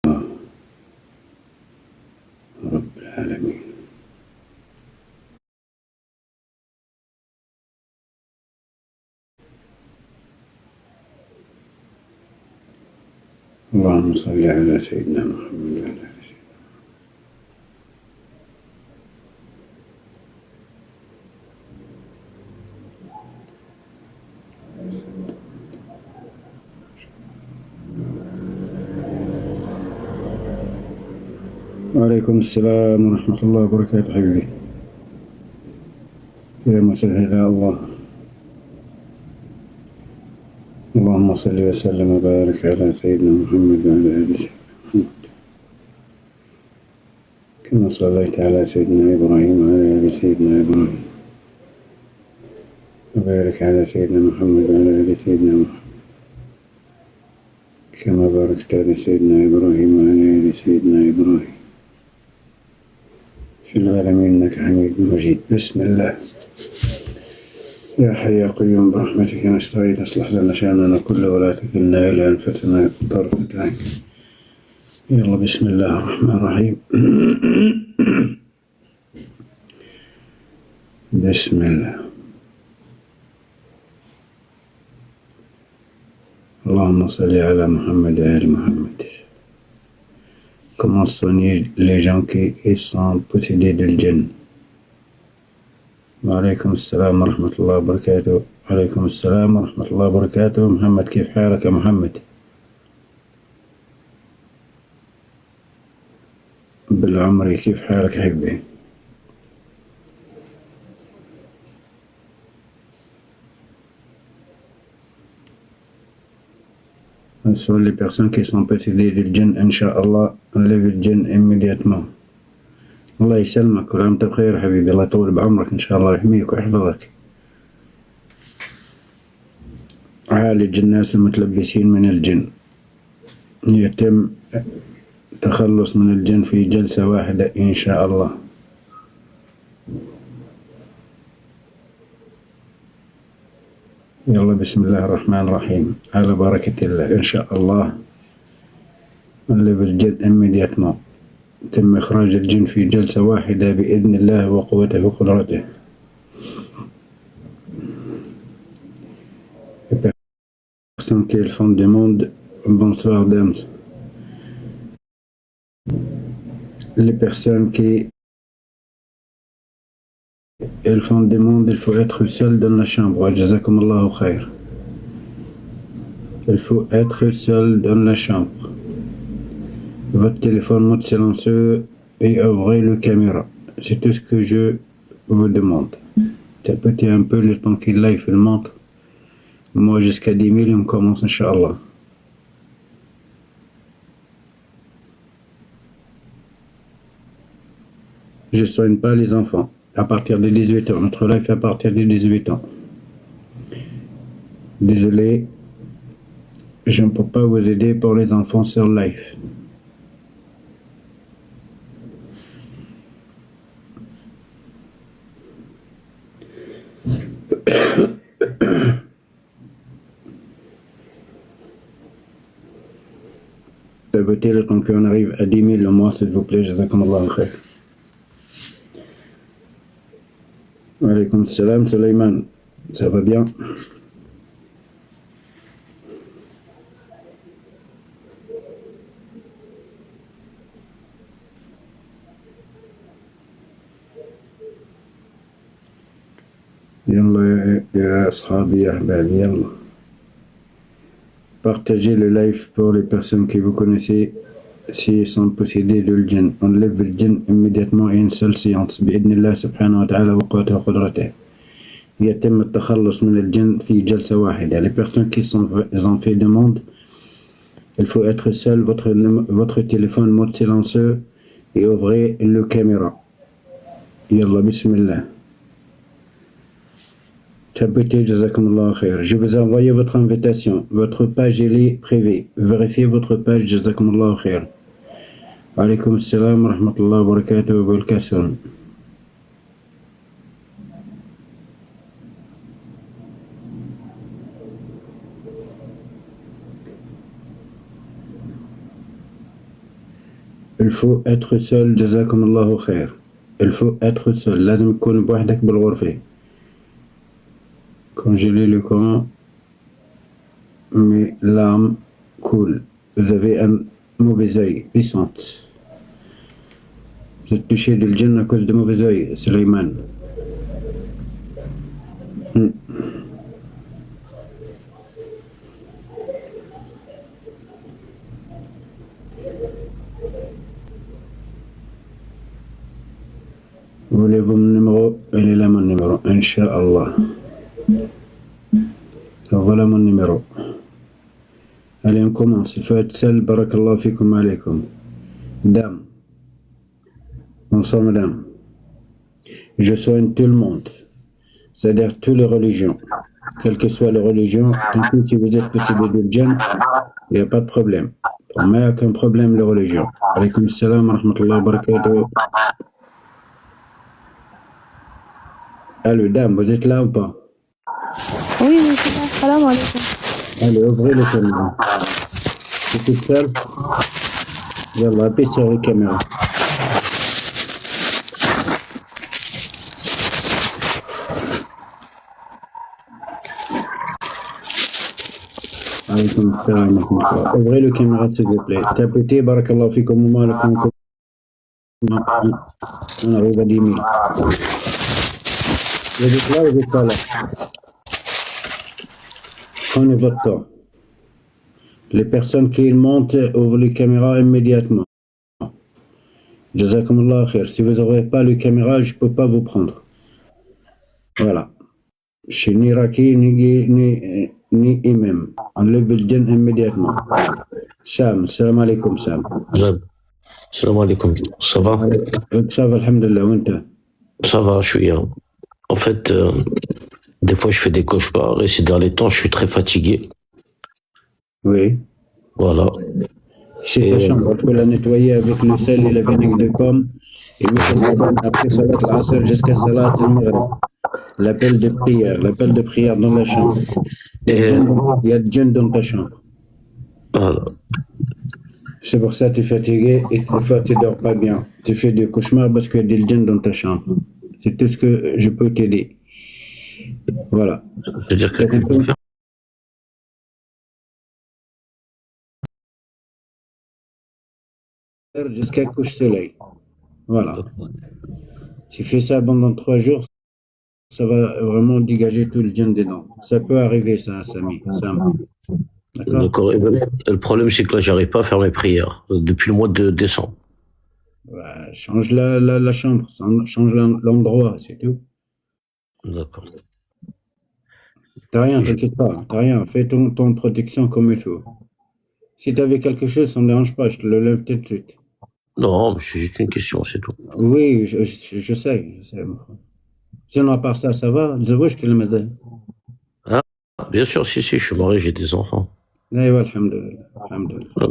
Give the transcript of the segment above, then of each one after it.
رب العالمين. اللهم صل على سيدنا محمد وعلى آل سيدنا. وعليكم السلام ورحمة الله وبركاته حبيبي. يا مسهل الله. اللهم صل وسلم وبارك على سيدنا محمد وعلى آل سيدنا محمد كما صليت على سيدنا إبراهيم وعلى آل سيدنا إبراهيم وبارك على سيدنا محمد وعلى آل سيدنا محمد كما باركت على سيدنا إبراهيم وعلى آل سيدنا إبراهيم في العالمين إنك حميد مجيد. بسم الله. يا حي يا قيوم برحمتك نستعين اصلح لنا شأننا كله ولا تكلنا إلى أنفسنا طرفة عين. يلا بسم الله الرحمن الرحيم. بسم الله. اللهم صل على محمد وآل محمد. Comment soigner les gens qui sont possédés de djinn? وعليكم السلام ورحمة الله وبركاته. وعليكم السلام ورحمة الله وبركاته. محمد كيف حالك يا محمد؟ بالعمري كيف حالك حبي؟ Sur les personnes qui sont possédées du djinn, Inch'Allah, enlève le djinn immédiatement. الله يسلمك ولا أنت بخير حبيبي. الله يطول بعمرك إن شاء الله يحميك ويحفظك. عالج الناس المتلبسين من الجن. يتم تخلص من الجن في جلسة واحدة إن شاء الله. يلا بسم الله الرحمن الرحيم. على بركة الله إن شاء الله نلغي الجن immédiatement. تم إخراج الجن في جلسة واحدة بإذن الله وقوته وقدرته. Les personnes qui font du monde, bonsoir dames. Les personnes qui elles font du monde, il faut être seul dans la chambre. Jazakum Allahu khair. Il faut être seul dans la chambre. Votre téléphone mode silencieux et ouvrez le caméra. C'est tout ce que je vous demande. Tapotez un peu le temps qu'il live, il montre. Moi jusqu'à 10 000 on commence Inch'Allah. Je ne soigne pas les enfants. À partir de 18 ans. Notre live est à partir de 18 ans. Désolé, je ne peux pas vous aider pour les enfants sur live. Votez le temps qu'on arrive à 10 000 au mois, s'il vous plaît. Jazakumullahu khair. Wa alaykoum salam, Suleiman. Ça va bien? Yallah ya ashabi ya ahbabi, yallah. Partagez le live pour les personnes que vous connaissez s'ils sont possédés de l'djinn. Enlève le djinn immédiatement à une seule séance. بإذن سبحانه وتعالى وقوته وقدرته. يتم التخلص من الجن في جلسة واحدة. Les personnes qui ont fait demande, il faut être seul, votre téléphone mode silencieux et ouvrez le caméra. Yallah, bismillah. Tapotez, jazakumullahu khair. Je vous ai envoyé votre invitation. Votre page est privée. Vérifiez votre page, jazakumullahu khair. Alaykoum salam wa rahmatullahi wa barakatuh wa barakatuh. Il faut être seul, جزاكم الله خير. Il faut être seul. لازم تكون بوحدك بالغرفة. Quand je lis le Coran, mes larmes coulent. Vous avez un mauvais œil, puissante. Vous êtes touché du djinn à cause de mauvais œil, Suleiman. Voulez-vous mon numéro? Il est là mon numéro, Inch'Allah. Voilà mon numéro. Allez, on commence. Il faut être seul. Barakallahu fikum alaykum. Dame. Bonsoir, madame. Je soigne tout le monde. C'est-à-dire toutes les religions. Quelle que soit la religion, tant que si vous êtes possédé de djinn, il n'y a pas de problème. Pour moi, il n'y a aucun problème la religion. Alaykoum salam wa rahmatullahi wa barakatuh. Allô, dame, vous êtes là ou pas? Oui, je suis là. Salam alaikum. Allez, ouvrez la caméra. C'est toute seule? Yallah, appuyez sur la caméra. Alaykoum salam wa rahmatullah. Ouvrez la caméra s'il vous plaît. Tapez, barakallahu fikum wa malakum. On arrive à 10 000. Vous êtes là ou vous êtes pas là? Prenez votre temps. Les personnes qui montent, ouvrent les caméras immédiatement. Jazakumullah khair. Si vous n'aurez pas les caméras, je ne peux pas vous prendre. Voilà. Je suis ni Raki, ni imam. Enlevez le djinn immédiatement. Sam, salam alaikum Sam. Salam alaikum. Ça va? Ça va, alhamdulillah. Ça va, je suis. En fait, des fois, je fais des cauchemars et ces derniers temps, je suis très fatigué. Oui. Voilà. C'est ta chambre, il faut la nettoyer avec le sel et le vinaigre de pomme et mettre après salat al-asr jusqu'à salat al-maghrib. L'appel de prière dans la chambre. Il y a de djinn dans ta chambre. Voilà. C'est pour ça que tu es fatigué et des fois tu ne dors pas bien. Tu fais des cauchemars parce qu'il y a des djinns dans ta chambre. C'est tout ce que je peux t'aider. Voilà. C'est-à-dire que jusqu'à couche soleil. Voilà. Tu fais ça pendant 3 jours, ça va vraiment dégager tout le djinn dedans. Ça peut arriver ça, Sami. D'accord. D'accord. Le problème, c'est que là, j'arrive pas à faire mes prières depuis le mois de décembre. Ouais, change la chambre, change l'endroit, c'est tout. D'accord. T'as rien, t'inquiète pas, t'as rien. Fais ton protection comme il faut. Si t'avais quelque chose, ça ne me dérange pas, je te le lève tout de suite. Non, mais c'est juste une question, c'est tout. Oui, je sais. Sinon, à part ça, ça va. Je te le mets. Ah, bien sûr, si, je suis marié, j'ai des enfants. Oui, alhamdulillah.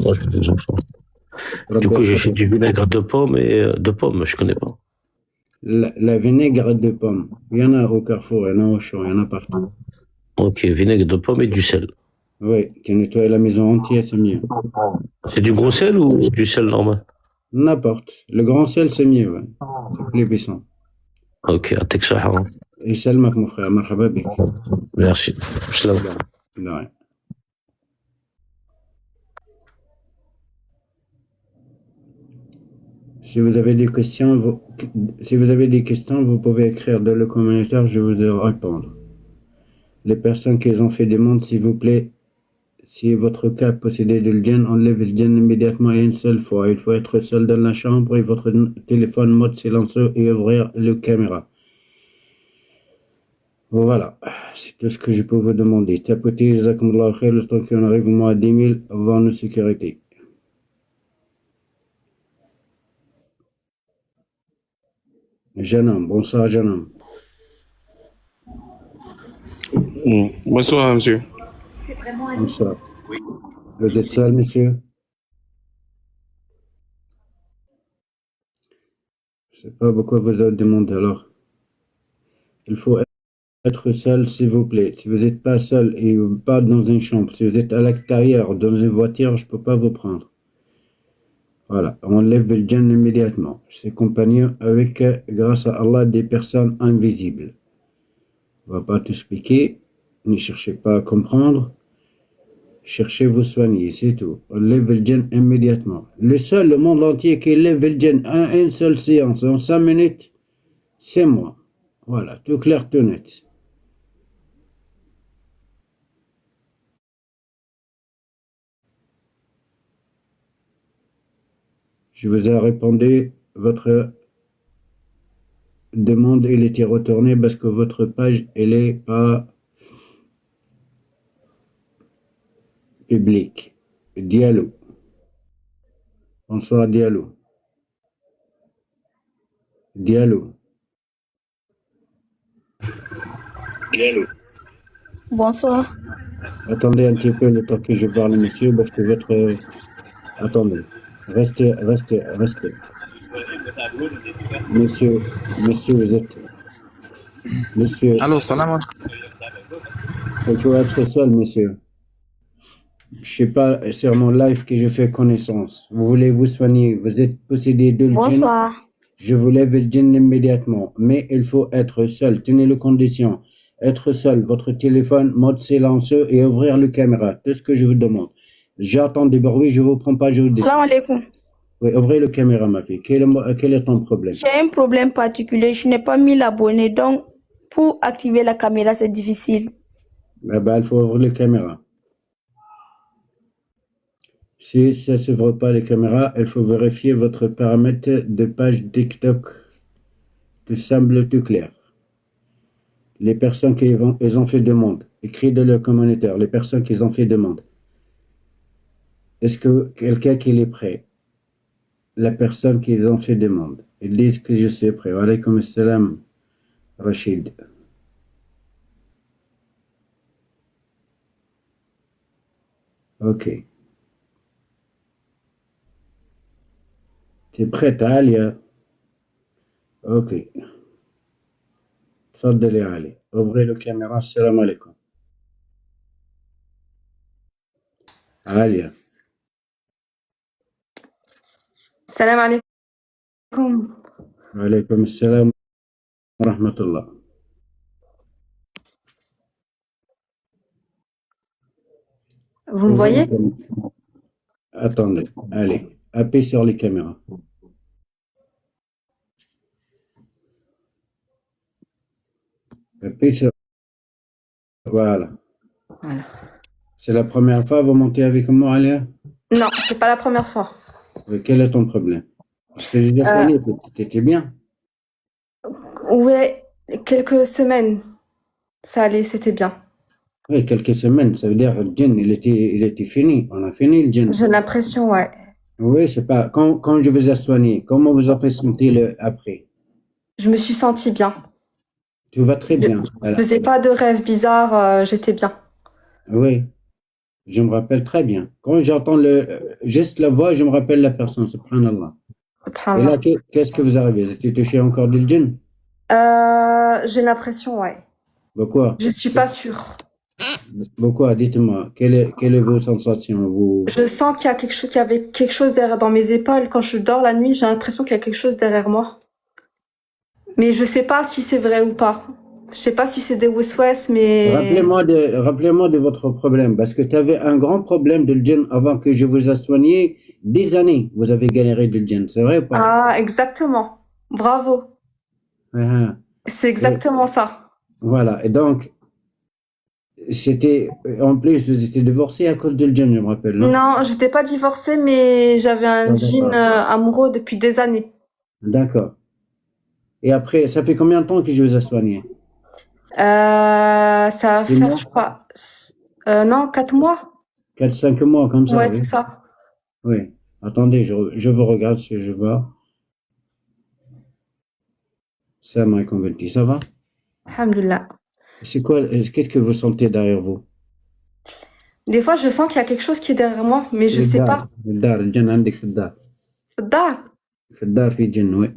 Moi, j'ai des enfants. Du coup, j'achète du vinaigre de pomme et de pomme, je connais pas. La vinaigre de pomme, il y en a au Carrefour, il y en a au champ, il y en a partout. Ok, vinaigre de pomme et du sel. Oui, tu nettoies la maison entière, c'est mieux. C'est du gros sel ou du sel normal? N'importe. Le grand sel, c'est mieux, ouais. C'est plus puissant. Ok, à Texaha. Et Salmak, mon frère, marhaba bik. Merci. Salam. Ouais. Si vous avez des questions, vous pouvez écrire dans le commentaire, je vous ai répondre. Les personnes qui ont fait des demandes, s'il vous plaît, si votre cas possédé de djinn, enlevez le djinn immédiatement et une seule fois. Il faut être seul dans la chambre et votre téléphone mode silencieux et ouvrir la caméra. Voilà, c'est tout ce que je peux vous demander. Tapotez, jazakumullah khair, le temps qu'on arrive au mois à 10 000 avant nos sécurités. Jeune homme, bonsoir jeune homme. Bonsoir, monsieur. Bonsoir. Vous êtes seul, monsieur? Je ne sais pas pourquoi vous avez demandé alors. Il faut être seul, s'il vous plaît. Si vous n'êtes pas seul et pas dans une chambre, si vous êtes à l'extérieur, dans une voiture, je ne peux pas vous prendre. Voilà, on lève le djinn immédiatement. Ses compagnons avec, grâce à Allah, des personnes invisibles. On ne va pas tout expliquer, ne cherchez pas à comprendre. Cherchez vous soigner, c'est tout. On lève le djinn immédiatement. Le monde entier qui lève le djinn en une seule séance, en 5 minutes, c'est moi. Voilà, tout clair, tout net. Je vous ai répondu, votre demande, elle était retournée parce que votre page, elle est pas publique. Diallo. Bonsoir, Diallo. Diallo. Diallo. Bonsoir. Attendez un petit peu le temps que je parle, monsieur, parce que votre... Attendez. Restez. Monsieur, vous êtes... Monsieur, Allô, salam alaikum. il faut être seul, monsieur. Je sais pas, sur mon live que je fais connaissance. Vous voulez vous soigner, vous êtes possédé de le djinn. Bonsoir. Je vous lève le djinn immédiatement. Mais il faut être seul. Tenez les conditions. Être seul, votre téléphone, mode silencieux et ouvrir la caméra. Tout ce que je vous demande. J'entends des bruits, je vous prends pas, je vous dis. Salam alaikum. Oui, ouvrez la caméra, ma fille. Quel est ton problème? J'ai un problème particulier. Je n'ai pas mis l'abonné. Donc, pour activer la caméra, c'est difficile. Eh ben, il faut ouvrir la caméra. Si ça ne s'ouvre pas les caméras, il faut vérifier votre paramètre de page TikTok. Tout simple, tout clair. Les personnes qui ils ont fait demande, écrit dans le commentaire, les personnes qui ont fait demande. Est-ce que quelqu'un qui est prêt? La personne qui ont fait demande. Ils disent que je suis prêt. Wa alaykoum assalam, Rachid. Ok. T'es prête, Alia? Ok. تفضلي يا علي. ouvrez la caméra. Salam alaikum. Alia. Salam alaikum. Wa alaykoum assalam wa rahmatullah. Vous me voyez? Attendez, allez, appuyez sur les caméras. Appuyez sur... Voilà. Voilà. C'est la première fois que vous montez avec moi, Alia? Non, c'est pas la première fois. Mais quel est ton problème? Parce que j'ai déjà soigné, t'étais bien. Ouais, quelques semaines, ça allait, c'était bien. Oui, quelques semaines, ça veut dire que le djinn, il était fini. On a fini le djinn. J'ai l'impression, ouais. Oui, c'est pas... Quand je vous ai soigné, comment vous avez senti après? Je me suis sentie bien. Tout va très bien. Je Voilà. faisais pas de rêves bizarres, j'étais bien. Oui, je me rappelle très bien. Quand j'entends juste la voix, je me rappelle la personne, subhanallah. Et Subhanallah. là, qu'est-ce que vous avez? Vous étiez touché encore du djinn? J'ai l'impression, ouais. Pourquoi? Je suis pas sûre. Pourquoi? Dites-moi, quelle est vos sensations? Je sens qu'il y a qu'il y avait quelque chose derrière dans mes épaules. Quand je dors la nuit, j'ai l'impression qu'il y a quelque chose derrière moi. Mais je sais pas si c'est vrai ou pas. Je sais pas si c'est des waswas, mais... Rappelez-moi de votre problème, parce que tu avais un grand problème de djinn avant que je vous ai soigné. Des années, vous avez galéré de djinn, c'est vrai ou pas? Ah, exactement. Bravo. Ah, C'est exactement ça. voilà, et donc, en plus, vous étiez divorcé à cause de djinn, je me rappelle, non? Non, j'étais pas divorcée, mais j'avais un djinn amoureux depuis des années. D'accord. Et après, ça fait combien de temps que je vous ai soigné? Ça va Des faire, mois? je crois, non, 4 mois. 4-5 mois, comme ça, Ouais, oui. c'est ça. Oui. Attendez, je vous regarde si je vois. Ça m'a convaincu, ça va? Alhamdulillah. C'est quoi, qu'est-ce que vous sentez derrière vous? Des fois, je sens qu'il y a quelque chose qui est derrière moi, mais je sais pas. في الدار الجن عندك في الدار Da. في الدار في جن وي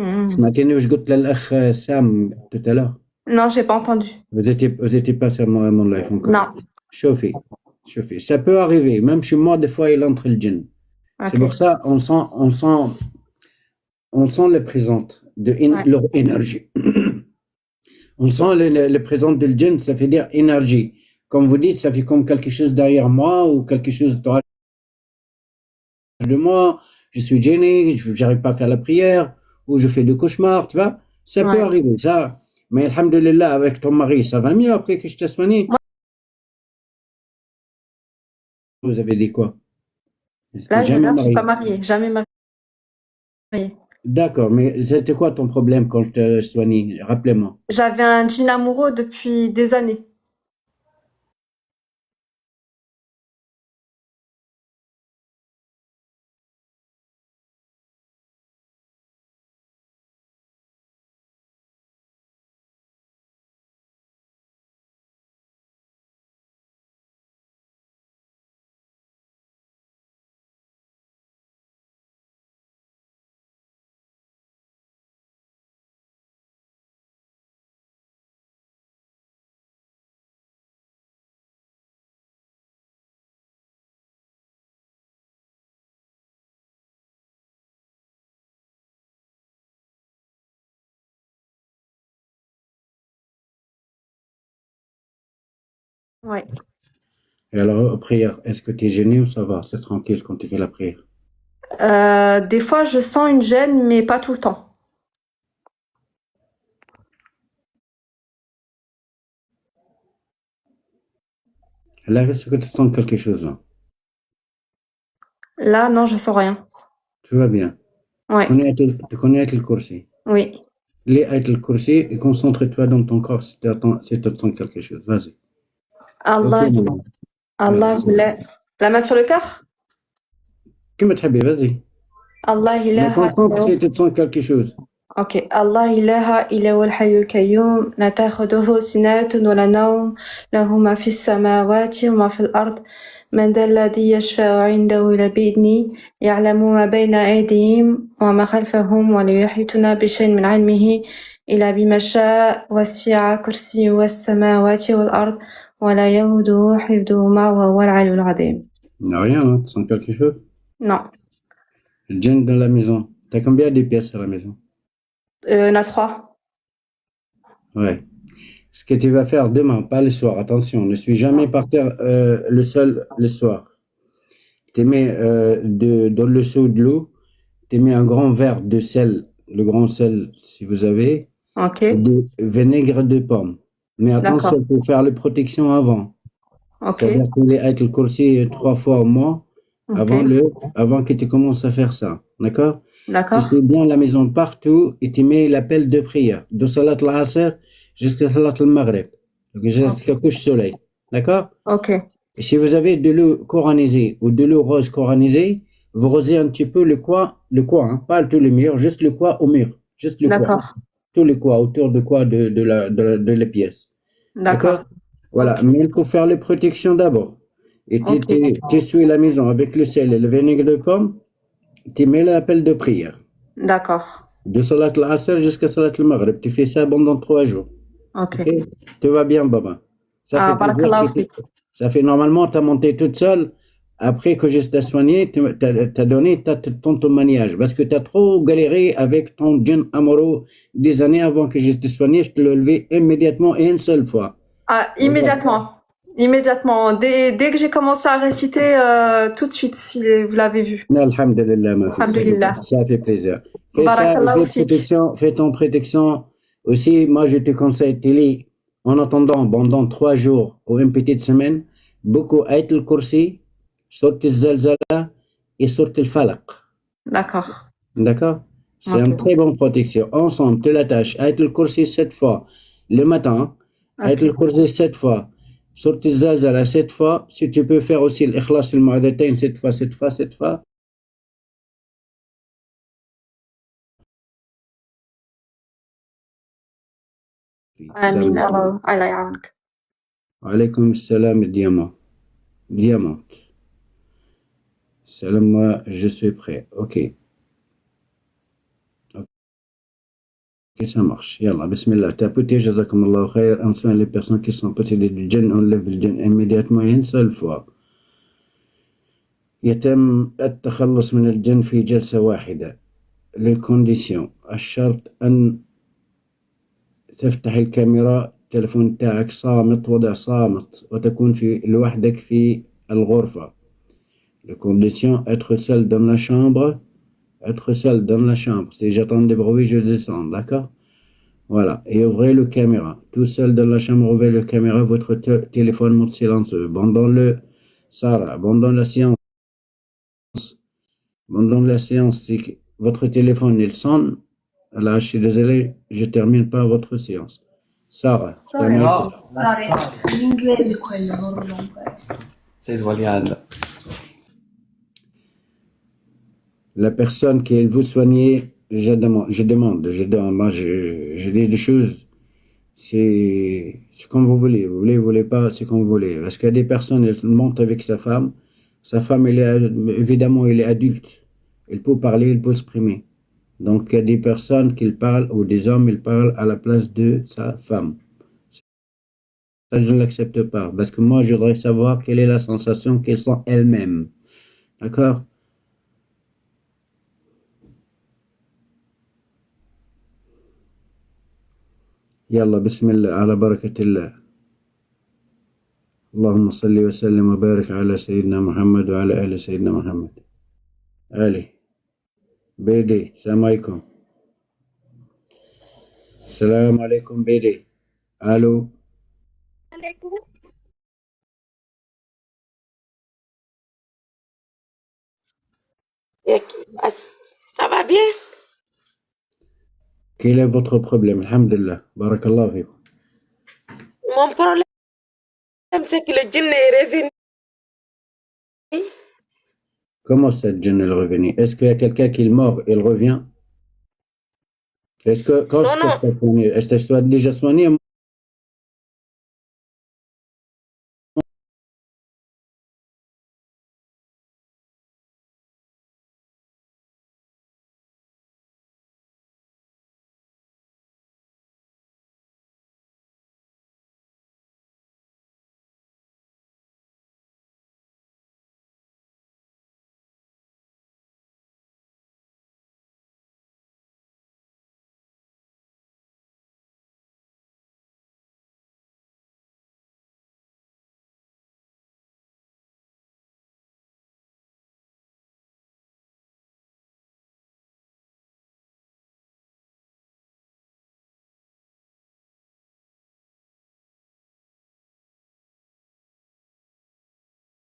Hmm. سمعتيني واش قلت للأخ سام tout à l'heure Non, j'ai pas entendu. vous étiez pas sur mon live encore Non. شوفي ça peut arriver même chez moi des fois il entre le djinn C'est Ok. pour ça on sent les présentes de Ouais. leur énergie. On sent les présentes de djinn, ça fait dire énergie. Comme vous dites, ça fait comme quelque chose derrière moi ou quelque chose de moi. Je suis gêné, j'arrive pas à faire la prière ou je fais des cauchemars, tu vois. Ça peut Ouais. arriver, ça. Mais alhamdoulilah, avec ton mari, ça va mieux après que je t'ai soigné. Vous avez dit quoi? C'était Là, jamais là, je suis pas marié. mariée, jamais mariée. D'accord, mais c'était quoi ton problème quand je t'ai soigné? Rappelez-moi. J'avais un djinn amoureux depuis des années. Ouais. Et alors, prière, est-ce que tu es gêné ou ça va? C'est tranquille quand tu fais la prière? Des fois, je sens une gêne, mais pas tout le temps. Là, est-ce que tu sens quelque chose là? Là, non, je sens rien. Tout va bien. Ouais. Tu connais Ayatul Kursi? Oui. Les Ayatul Kursi et concentre-toi dans ton corps si tu sens quelque chose. Vas-y. Allah, Ok, bon. Allah, la main sur le cœur. Comme tu veux, vas-y. Allah, Mais ilaha, concentre si tu sens quelque chose. Ok. Allah ilaha illa huwal hayyul qayyum la ta'khudhuhu sinatun wa la nawm lahu ma fis samawati wa ma fil ard man dhal ladhi yashfa'u 'indahu illa bi'idhnihi ya'lamu ma bayna aydihim wa ma khalfahum wa la yuhituna bi shay'in min 'ilmihi illa bima sha'a wasi'a kursiyyuhu was samawati wal ard wa la yahuduhu hifdhuhuma wa huwal 'aliyyul 'azim. Rien, hein? Tu sens quelque chose? Non. Le djinn dans la maison. T'as combien de pièces à la maison? On a 3. Ouais. Ce que tu vas faire demain, pas le soir, attention, ne suis jamais par terre le seul le soir. Tu mets dans le seau de l'eau, tu mets un grand verre de sel, le grand sel si vous avez, Ok. et de vinaigre de pomme. Mais attention, il faut faire la protection avant. Ok. C'est-à-dire que les Ayatul Kursi 3 fois au mois Ok. avant que tu commences à faire ça. D'accord? Tu D'accord. sais bien la maison partout et tu mets l'appel de prière. De Salat al-Asr jusqu'à Salat al-Maghrib. Donc jusqu'à couche soleil. D'accord? Ok. Et si vous avez de l'eau coranisée ou de l'eau rose coranisée, vous rosez un petit peu le coin, hein, pas tout le mur, juste le coin au mur. Juste le coin. D'accord. Tout le coin, autour de quoi de la pièce. D'accord. Voilà. Ok. Mais il faut faire les protections d'abord. Et Ok. tu essuies la maison avec le sel et le vinaigre de pomme, tu mets l'appel de prière. D'accord. De Salat al-Asr jusqu'à Salat al-Maghrib. Tu fais ça pendant 3 jours. Ok. Ok? Tout va bien, Baba. Ça Ah, fait plaisir. barakallahu fik. Ça fait normalement, tu as monté toute seule. Après que je t'ai soigné, tu as donné ton témoignage. Parce que tu as trop galéré avec ton djinn amoureux des années avant que je t'ai soigné. Je te l'ai levé immédiatement et une seule fois. Ah, immédiatement. Immédiatement. Dès que j'ai commencé à réciter, tout de suite, si vous l'avez vu. Alhamdulillah, ma fille. Alhamdulillah. Ça fait plaisir. Fais ça, Barakallahu fais fik. protection, fais ton protection. Aussi, moi, je te conseille, Télé, en attendant, pendant 3 jours ou une petite semaine, beaucoup Ayatul Kursi, Sourate al-Zalzala et Sourate al-Falaq. D'accord. D'accord? C'est Ok. une très bonne protection. Ensemble, tu l'attaches. Ayatul Kursi 7 fois le matin, Ayatul Ok. Kursi 7 fois, Sourate al-Zalzala 7 fois. Si tu peux faire aussi l'Ikhlas al-Mu'adatayn 7 fois, 7 fois, 7 fois. Amin. Allah ya'awinak. Alaykoum salam, diamant. Diamant. Salam, moi, je suis prêt. Ok. Ok, ça marche. Yallah, bismillah. Tapoutez, jazakumullah khair. On soigne les personnes qui sont possédées du djinn. On lève le djinn immédiatement et une seule fois. يتم التخلص من الجن في جلسة واحدة. les conditions الشرط أن تفتح الكاميرا، التلفون تاعك صامت، وضع صامت، وتكون لوحدك في الغرفة. les conditions être seul dans la chambre, être seul dans la chambre. Si j'entends des bruits, je descends, d'accord? Voilà, et ouvrez le caméra. Tout seul dans la chambre, ouvrez le caméra, votre téléphone monte silencieux. Sarah, pendant la séance, c'est que votre téléphone, il sonne. Là, je suis désolé, je termine pas votre séance. Sarah, l'inglese quello, non rompe. Stai sbagliando. la personne qui vous soignez, je demande. Moi, je dis des choses, c'est comme vous voulez. Vous voulez pas, c'est comme vous voulez. Parce qu'il y a des personnes, elles montent avec sa femme, évidemment, elle est adulte. Elle peut parler, elle peut exprimer. Donc, il y a des personnes qui parlent, ou des hommes, ils parlent à la place de sa femme. Ça, je ne l'accepte pas. Parce que moi, je voudrais savoir quelle est la sensation qu'elles sont elles-mêmes. D'accord? يلا بسم الله على بركة الله. اللهم صل وسلم وبارك على سيدنا محمد وعلى آل سيدنا محمد. علي بيدي السلام عليكم. السلام عليكم بيدي. الو عليكم. Ça va bien? Quel est votre problème? Alhamdulillah. Barakallah fikum. Mon problème, c'est que le djinn est revenu. Comment ça, le djinn est revenu? Est-ce qu'il y a quelqu'un qui est mort et il revient? Est-ce que quand Non, non. est-ce que tu as déjà soigné?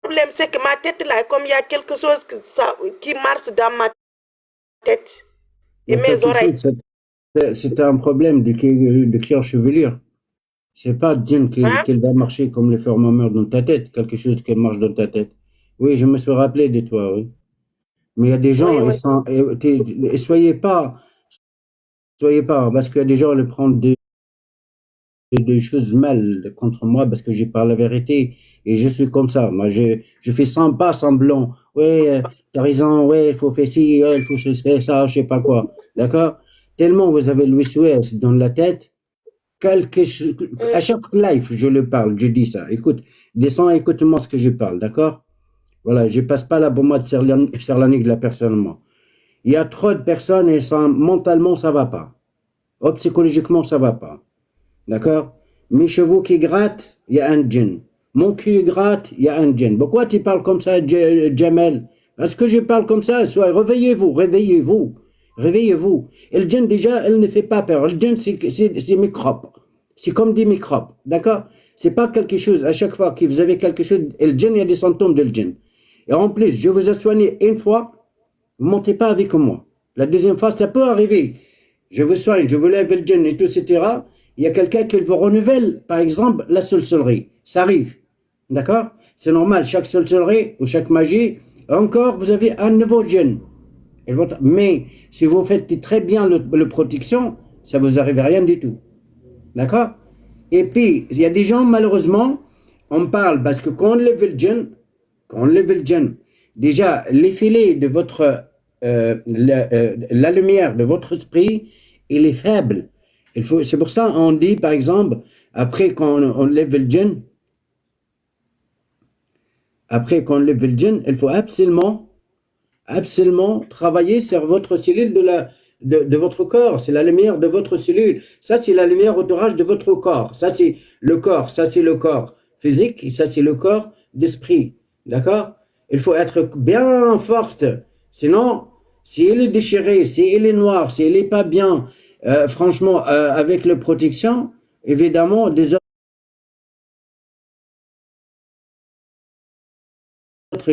Le problème, c'est que ma tête, là, comme il y a quelque chose qui marche dans ma tête et mes oreilles. C'est un problème de cuir chevelure. C'est pas djinn qui va marcher comme les fermements dans ta tête, quelque chose qui marche dans ta tête. Oui, je me suis rappelé de toi, oui. Mais il y a des gens, et soyez pas, parce qu'il y a des gens qui prennent des choses mal contre moi parce que j'ai pas la vérité et je suis comme ça. Moi, je fais pas semblant. Ouais, t'as raison, ouais, il faut faire ci, ouais, il faut faire ça, je sais pas quoi. D'accord? Tellement vous avez Louis Suez dans la tête, à chaque live, je le parle, je dis ça. Écoute, descends, écoute-moi ce que je parle, d'accord? Voilà, je passe pas la pommade serlanique de la personne, moi. Il y a trop de personnes et mentalement, ça va pas. Psychologiquement, ça va pas. D'accord? Mes chevaux qui grattent, il y a un djinn. Mon cul gratte, il y a un djinn. Pourquoi tu parles comme ça, Jamel? Parce que je parle comme ça, réveillez-vous. Et le djinn, déjà, elle ne fait pas peur. Le djinn, c'est microbes. C'est comme des microbes. D'accord? C'est pas quelque chose, à chaque fois que vous avez quelque chose, et le djinn, il y a des symptômes de le djinn. Et en plus, je vous ai soigné une fois, vous ne montez pas avec moi. La deuxième fois, ça peut arriver. Je vous soigne, je vous lève le djinn et tout, etc. Il y a quelqu'un qui vous renouvelle, par exemple, la sorcellerie. Ça arrive. D'accord? C'est normal, chaque sorcellerie ou chaque magie, encore, vous avez un nouveau djinn. Mais si vous faites très bien le protection, ça vous arrive à rien du tout. D'accord? Et puis, il y a des gens, malheureusement, on parle, parce que quand on lève le djinn, déjà, les filets de votre, la lumière de votre esprit, il est faible. C'est pour ça on dit, par exemple, après quand on lève le djinn, Après qu'on lève le djinn, il faut absolument travailler sur votre cellule de votre corps. C'est la lumière de votre cellule. Ça, c'est la lumière entourage de votre corps. Ça, c'est le corps. Ça, c'est le corps physique. Et ça, c'est le corps d'esprit. D'accord? Il faut être bien forte. Sinon, si elle est déchirée, si elle est noire, si elle n'est pas bien, franchement, avec la protection, évidemment, des autres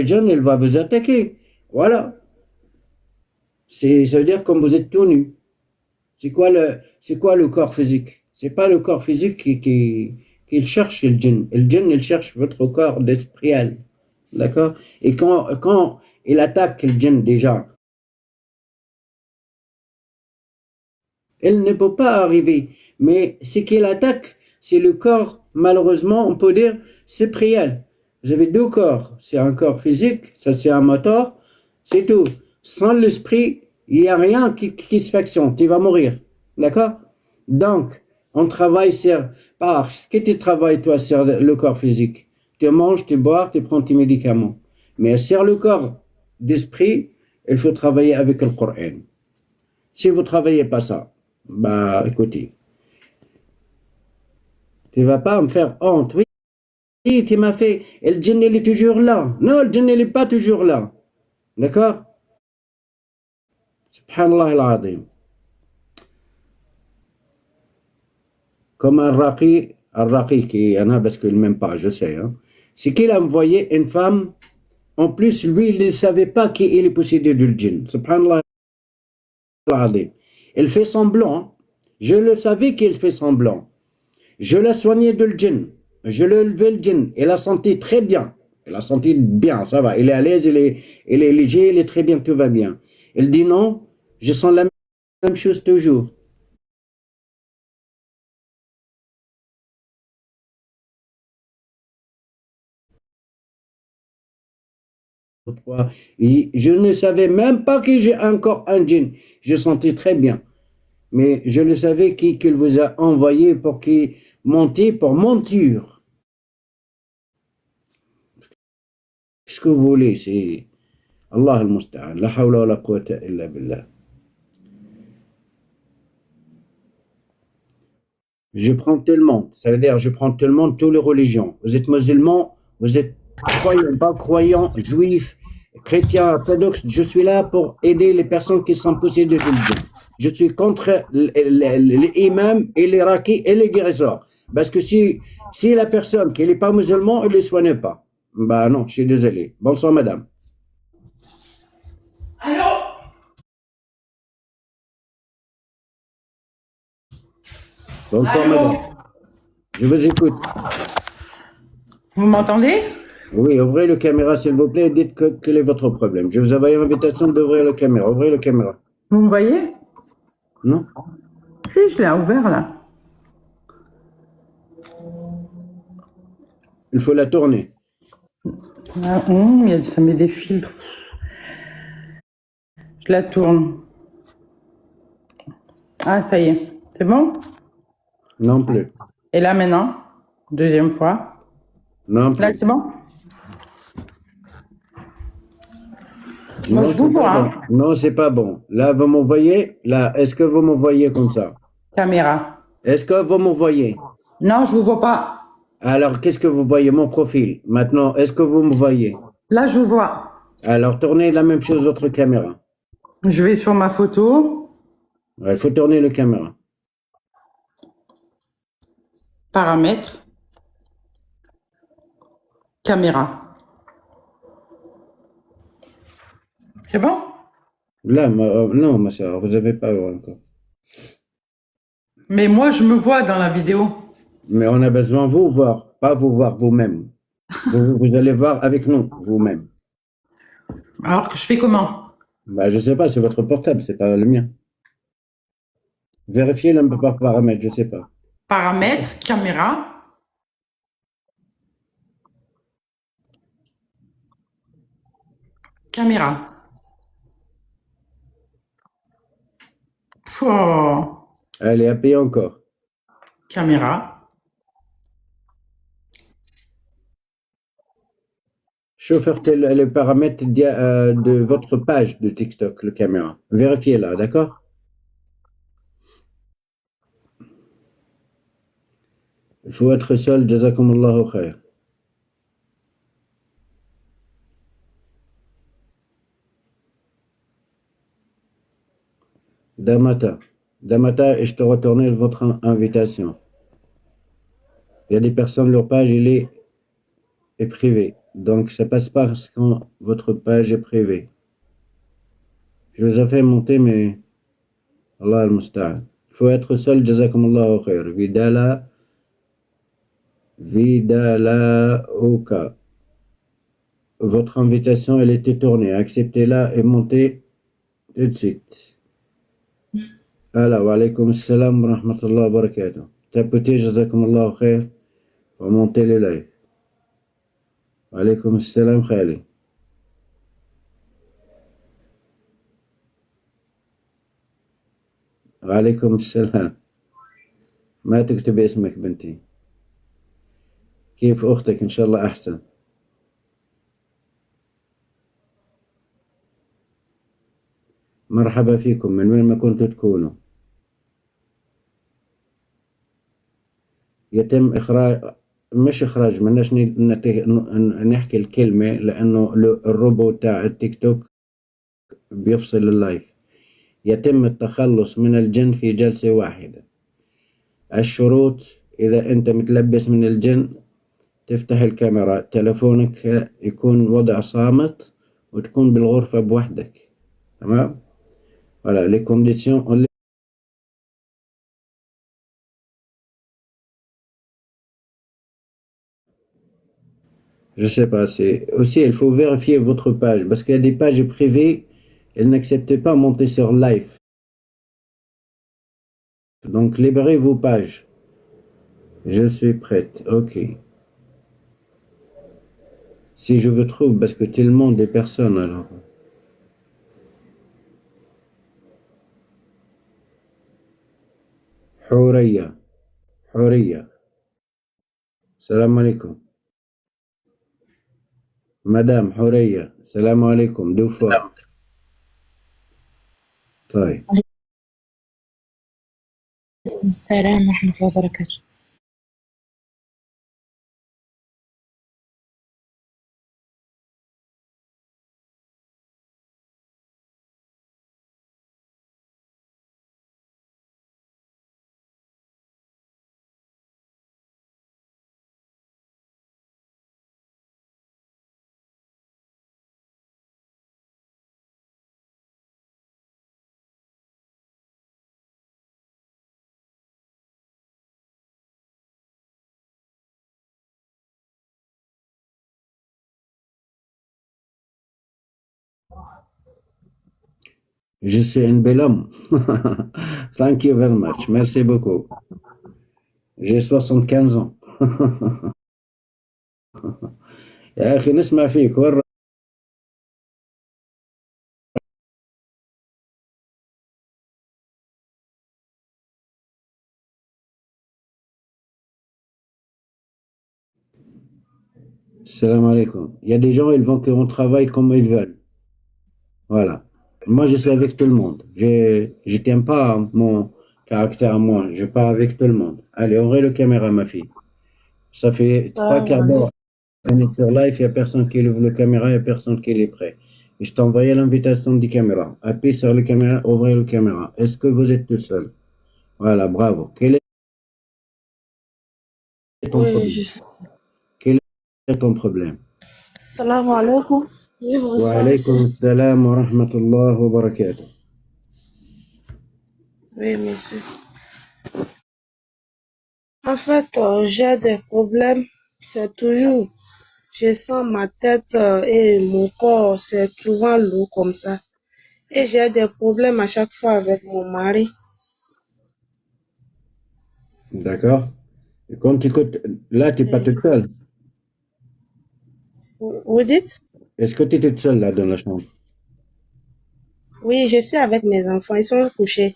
jeunes, elle va vous attaquer. Voilà. Ça veut dire comme vous êtes tout nu. C'est quoi le corps physique? C'est pas le corps physique qu'il cherche le djinn. Le djinn, il cherche votre corps d'esprit. D'accord? Et quand il attaque le djinn déjà, elle ne peut pas arriver. Mais ce qu'il attaque, c'est le corps, malheureusement, on peut dire, c'est priel. Vous avez deux corps. C'est un corps physique, ça c'est un moteur, c'est tout. Sans l'esprit, il n'y a rien qui se factionne. Tu vas mourir. D'accord? Donc, on travaille sur... Parce que tu travailles, toi, sur le corps physique. Tu manges, tu bois, tu prends tes médicaments. Mais sur le corps d'esprit, il faut travailler avec le Coran. Si vous ne travaillez pas ça, bah écoutez, tu ne vas pas me faire honte. Oui, tu m'as fait, et le djinn il est toujours là. Non, le djinn il n'est pas toujours là. D'accord? Subhanallah al-Azim. Comme un raqi qui il y en a parce qu'il ne m'aime pas, je sais. Hein. C'est qu'il a envoyé une femme. En plus, lui, il ne savait pas qui est le possédé du djinn. Subhanallah al-Azim. Il fait semblant. Je le savais qu'il fait semblant. Je l'ai soigné de le djinn. Je l'ai levé le djinn. Il a senti très bien. Il a senti bien, ça va. Il est à l'aise, il est léger, il est très bien, tout va bien. Il dit non, je sens la même chose toujours. Et je ne savais même pas que j'ai encore un djinn. Je sentais très bien. Mais je le savais qu'il vous a envoyé pour qu'il monte pour monture. Ce que vous voulez, c'est Allah al-Musta'an. La hawla wa la quwwata illa billah. Je prends tout le monde. Ça veut dire, je prends tout le monde, toutes les religions. Vous êtes musulmans, vous êtes croyants, pas croyants, juifs, chrétiens, orthodoxes. Je suis là pour aider les personnes qui sont possédées de Dieu. Je suis contre les imams et les raqis et les guérisseurs. Parce que si la personne qui n'est pas musulman, elle ne les soigne pas. Ben non, je suis désolé. Bonsoir, madame. Allô? Bonsoir, Allô? madame. Je vous écoute. Vous m'entendez? Oui, ouvrez le caméra, s'il vous plaît, et dites quel est votre problème. Je vous envoie une invitation d'ouvrir la caméra. Ouvrez la caméra. Vous me voyez? Non? Si, je l'ai ouvert là. Il faut la tourner. Ah, ça met des filtres. Je la tourne. Ah, ça y est. C'est bon? Non plus. Et là maintenant? Deuxième fois. Non plus. Là, c'est bon? Non, Moi, je vous c'est pas vois. bon. Non, c'est pas bon. Là, vous m'envoyez. Là, est-ce que vous m'envoyez comme ça? Caméra. Est-ce que vous m'envoyez? Non, je vous vois pas. Alors, qu'est-ce que vous voyez? Mon profil. Maintenant, est-ce que vous me voyez? Là, je vous vois. Alors, tournez la même chose votre caméra. Je vais sur ma photo. Il faut tourner la caméra. Paramètres. Caméra. C'est bon? Là, non, ma soeur, vous n'avez pas encore. Mais moi, je me vois dans la vidéo. Mais on a besoin de vous voir, pas vous voir vous-même. Vous allez voir avec nous, vous-même. Alors que je fais comment? Bah, je sais pas, c'est votre portable, c'est pas le mien. Vérifiez le paramètre, je sais pas. Paramètres, caméra. Caméra. Oh. Allez, appuyez encore. Caméra. شوف أختي les paramètres de votre page de TikTok, le caméra. Vérifiez là, d'accord? Il faut être seul, jazakumullahu khair. Damata, et je te retourne votre invitation. Il y a des personnes, leur page, est privée. Donc, ça passe pas parce que votre page est privée. Je les ai fait monter, mais Allah al-Musta'an. Il faut être seul, jazakumullahu khair. Vidala Oka. Votre invitation, elle était tournée. Acceptez-la et montez tout de suite. Alors, wa alaykum salam wa rahmatullahi wa barakatuh. Tapotez, jazakumullahu khair, pour monter le live. Wa alaykum salam khali. Wa alaykum salam. ما تكتبي اسمك بنتي. كيف أختك إن شاء الله أحسن. مرحبا فيكم من وين ما كنتوا تكونوا. يتم إخراج مش إخراج مناش نحكي الكلمة لأنه الروبو تاع التيك توك بيفصل اللايف. يتم التخلص من الجن في جلسة واحدة. الشروط إذا أنت متلبس من الجن تفتح الكاميرا، تلفونك يكون وضع صامت وتكون بالغرفة بوحدك. تمام؟ Voilà, les conditions, on les... Je sais pas, c'est... Aussi, il faut vérifier votre page, parce qu'il y a des pages privées, elles n'acceptent pas monter sur live. Donc, libérez vos pages. Je suis prête, ok. Si je vous trouve, parce que tellement de personnes, alors... حورية السلام عليكم مدام حورية السلام عليكم دو فوا طيب عليكم السلام ورحمة الله وبركاته. Je suis un bel homme. Thank you very much. Merci beaucoup. J'ai 75 ans. يا أخي نسمع فيك وين. Salam alaikum. Il y a des gens, ils vont qu'on travaille comme ils veulent. Voilà. Moi, je suis avec tout le monde. Je tiens pas mon caractère à moi. Je pars avec tout le monde. Allez, ouvrez le caméra, ma fille. Ça fait 3 quarts d'heure. On est sur live, il n'y a personne qui ouvre le caméra, il n'y a personne qui est prêt. Et je t'ai envoyé l'invitation du caméra. Appuyez sur le caméra, ouvrez le caméra. Est-ce que vous êtes tout seul? Voilà, bravo. Quel est ton problème? Quel est ton problème? Salam alaikum. Oui, Wa bonsoir. alaykum salam wa rahmatullah wa barakatuh. Oui, monsieur. En fait, j'ai des problèmes. C'est toujours, je sens ma tête et mon corps, c'est souvent lourd comme ça. Et j'ai des problèmes à chaque fois avec mon mari. D'accord. Et quand tu écoutes, là, tu n'es pas toute seule. Vous dites? Est-ce que tu es toute seule là dans la chambre? Oui, je suis avec mes enfants. Ils sont couchés.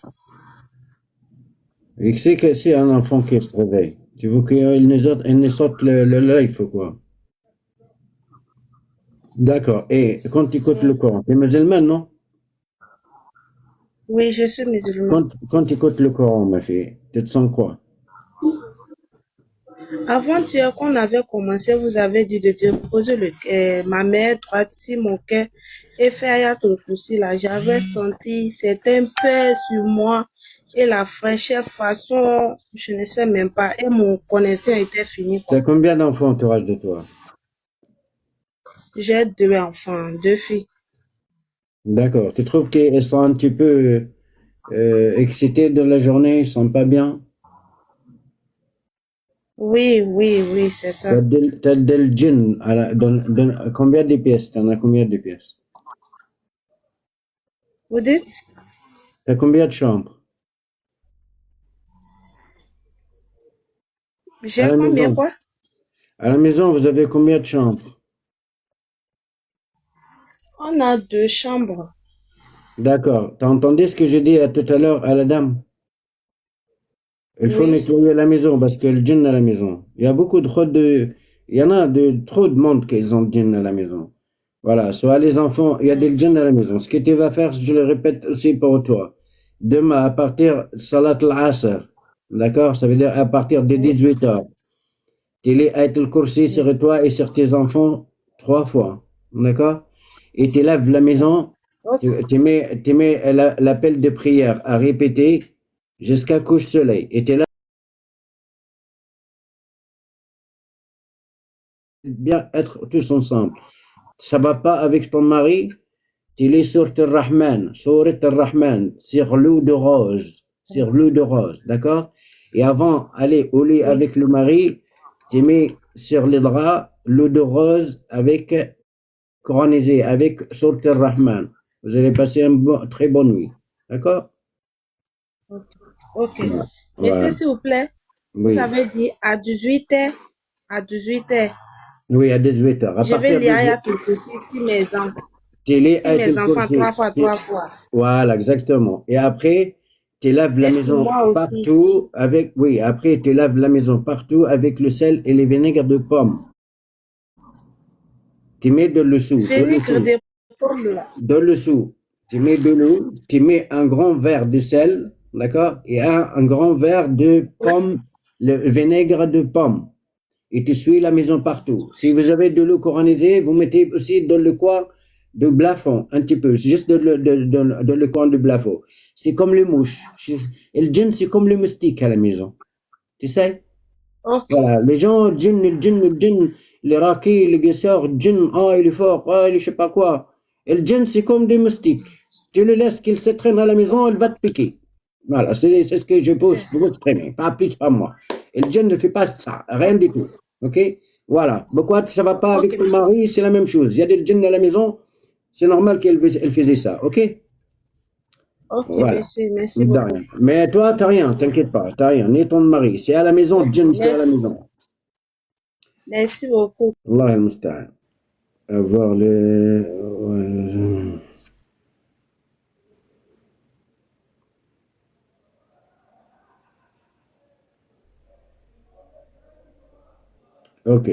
Et c'est que c'est un enfant qui se réveille. Tu veux qu'il ne sorte le live ou quoi? D'accord. Et quand tu écoutes le Coran, tu es musulman, non? Oui, je suis musulman. Quand tu écoutes le Coran, ma fille, tu te sens quoi? Avant-hier, quand on avait commencé, vous avez dit de déposer ma main droite sur mon cœur et faire Ayatul Kursi là. J'avais senti, c'était un peu sur moi et la fraîcheur façon, je ne sais même pas. Et mon connexion était finie, Tu as quoi. combien d'enfants entourage de toi? J'ai 2 enfants, 2 filles. D'accord. Tu trouves qu'ils sont un petit peu excités de la journée, ils sont pas bien? Oui, oui, oui, c'est ça. T'as del djinn dans combien de pièces? T'en as combien de pièces? Vous dites? T'as combien de chambres? À J'ai la combien maison. quoi? À la maison, vous avez combien de chambres? On a 2 chambres. D'accord. T'as entendu ce que j'ai dit tout à l'heure à la dame? Il faut Oui. nettoyer la maison parce que le djinn à la maison. Il y a il y en a trop de monde qui ont le djinn à la maison. Voilà. Soit les enfants, il y a des djinns à la maison. Ce que tu vas faire, je le répète aussi pour toi. Demain, à partir de Salat al-Asr, d'accord? Ça veut dire à partir de Oui. 18h. Tu lis Ayatul Kursi sur toi et sur tes enfants 3 fois. D'accord? Et tu laves la maison, Ok. tu mets l'appel de prière à répéter jusqu'à couche soleil. Et tu laves bien être tous ensemble. Ça va pas avec ton mari, tu lis Surat al-Rahman, sur l'eau de rose, sur l'eau de rose, d'accord? Et avant d'aller au lit Oui. avec le mari, tu mets sur les draps l'eau de rose avec coranisé avec Surat al-Rahman. Vous allez passer très bonne nuit. D'accord? Ok. Ok. Voilà. Monsieur, s'il vous plaît, vous Oui. avez dit à 18h. À 18h. Oui, à 18h. À Je vais partir de lire Ayatul Kursi si tu lis mes Ayatul enfants Kursi. 3 fois. Voilà, exactement. Et après, tu laves la Et sur maison moi aussi. partout avec, oui, après, tu laves la maison partout avec le sel et les vinaigres de pomme. Tu mets de dessous, Vinaigre de pomme là. dans le dessous. Tu mets de l'eau, tu mets un grand verre de sel, d'accord? Et un grand verre de pomme, le vinaigre de pomme. Et tu suis la maison partout. Si vous avez de l'eau coronisée, vous mettez aussi dans le coin de plafond, un petit peu. C'est juste dans le coin du plafond. C'est comme les mouches. Et le djinn, c'est comme les moustiques à la maison. Tu sais? Ok. Voilà. Les gens, le djinn, les rakis, les guesseurs, le djinn, ah, il est fort, ah, il est je sais pas quoi. Et le djinn, c'est comme des moustiques. Tu le laisses qu'il se traîne à la maison, il va te piquer. Voilà, c'est ce que je pose pour exprimer. Pas plus, pas moi. Et le djinn ne fait pas ça, rien du tout. Ok? Voilà. Pourquoi ça va pas avec Ok, ton mari? C'est la même chose. Il y a des djinns à la maison, c'est normal qu'elle faisait ça. Ok? ok, Voilà. monsieur. Merci De beaucoup. rien. Mais toi, t'as rien, t'inquiète pas, t'as rien. Ni ton mari. C'est à la maison, Ok, djinn, c'est à la merci. maison. Merci beaucoup. Allah al-Musta'an. Avoir le. Ok.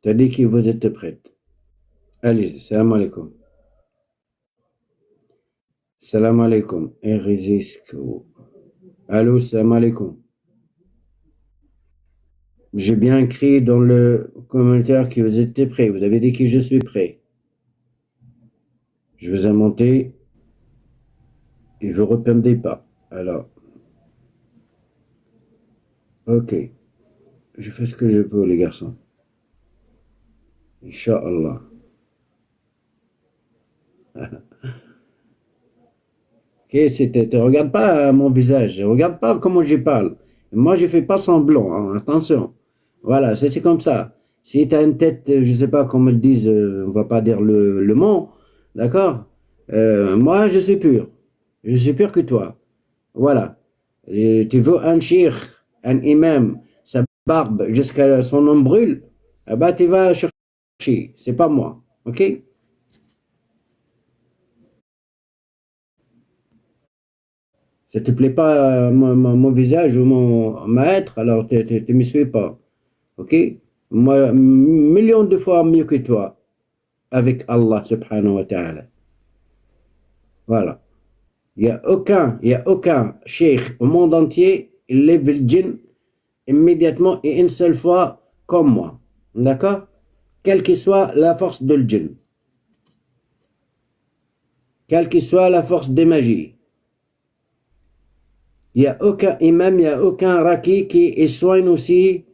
T'as dit que vous êtes prête. Allez, salam alaikum. Salam alaikum. Erizisco. Allô, salam alaikum. J'ai bien écrit dans le commentaire que vous étiez prêt. Vous avez dit que je suis prêt. Je vous ai monté et vous ne répondez pas. Alors, ok. Je fais ce que je peux, les garçons. Inch'Allah. Ok, c'était. Regarde pas mon visage. Regarde pas comment je parle. Moi, je fais pas semblant. Hein, attention. Voilà, c'est comme ça. Si tu as une tête, je sais pas comment ils disent, on va pas dire le mot, d'accord? Moi, je suis pur. Je suis pur que toi. Voilà. Et tu veux un cheikh, un imam, sa barbe jusqu'à son nombril, eh ben, tu vas chercher. C'est pas moi. Ok? Ça te plaît pas mon visage ou ma être, alors tu me suis pas. Ok? Moi, millions de fois mieux que toi avec Allah subhanahu wa ta'ala. Voilà. Il n'y a aucun cheikh au monde entier, il lève le djinn immédiatement et une seule fois comme moi. D'accord? Quelle que soit la force de djinn. Quelle que soit la force des magies. Il n'y a aucun imam, il n'y a aucun raki qui soigne aussi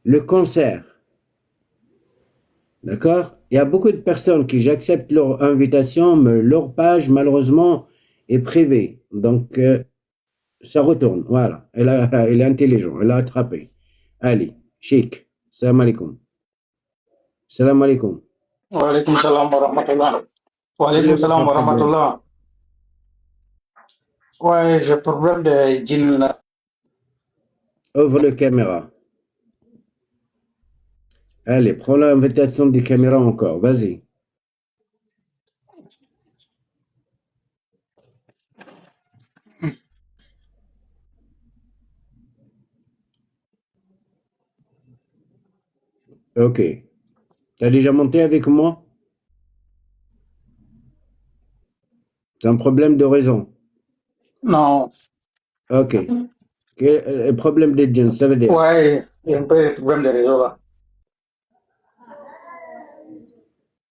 le cancer. D'accord? Il y a beaucoup de personnes qui j'accepte leur invitation, mais leur page, malheureusement, est privée. Donc, ça retourne. Voilà. Elle est intelligente. Elle a attrapé. Allez, chic. Salam alaikum. Salam alaikum. Wa alaikum salam wa rahmatullah. Wa alaikum salam wa rahmatullah. Ouais, j'ai problème de djinn là. Ouvre le caméra. Allez, prends l'invitation des caméras encore. Vas-y. Ok. T'as déjà monté avec moi? T'as un problème de raison? Non. Ok. Quel problème de djinn, ça veut dire? Ouais, il y a un peu de problème de réseau là.